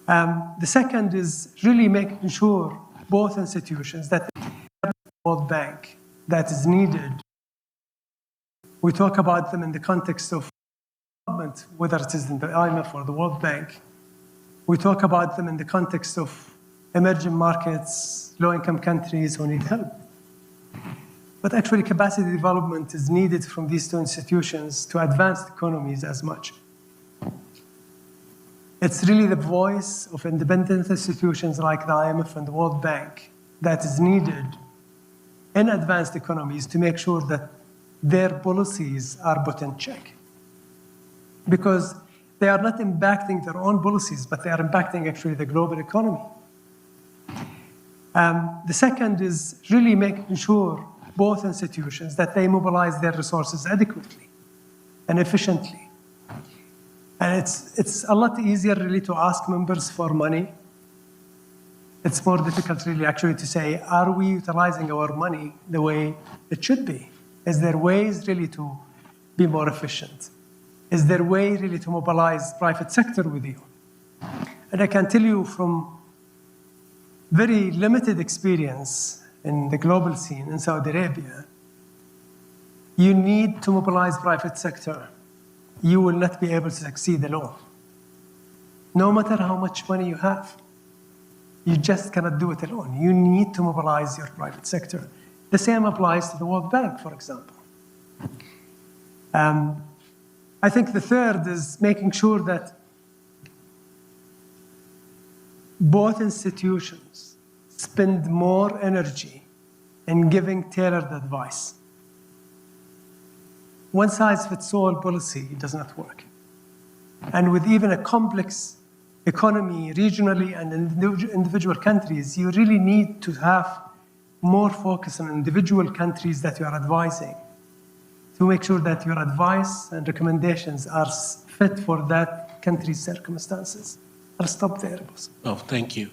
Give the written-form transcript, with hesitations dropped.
The second is really making sure both institutions that the World Bank that is needed. We talk about them in the context of development, whether it is in the IMF or the World Bank. We talk about them in the context of emerging markets, low-income countries who need help. But actually, capacity development is needed from these two institutions to advanced economies as much. It's really the voice of independent institutions like the IMF and the World Bank that is needed in advanced economies to make sure that their policies are put in check. Because they are not impacting their own policies, but they are impacting actually the global economy. The second is really making sure both institutions that they mobilize their resources adequately and efficiently. And it's a lot easier really to ask members for money. It's more difficult really actually to say, are we utilizing our money the way it should be? Is there ways really to be more efficient? Is there a way really to mobilize private sector with you? And I can tell you from very limited experience in the global scene in Saudi Arabia, you need to mobilize private sector. You will not be able to succeed alone. No matter how much money you have, you just cannot do it alone. You need to mobilize your private sector. The same applies to the World Bank, for example. I think the third is making sure that both institutions spend more energy in giving tailored advice. One-size-fits-all policy does not work. And with even a complex economy regionally and in individual countries, you really need to have more focus on individual countries that you are advising to make sure that your advice and recommendations are fit for that country's circumstances. I'll stop there, boss. Oh, thank you.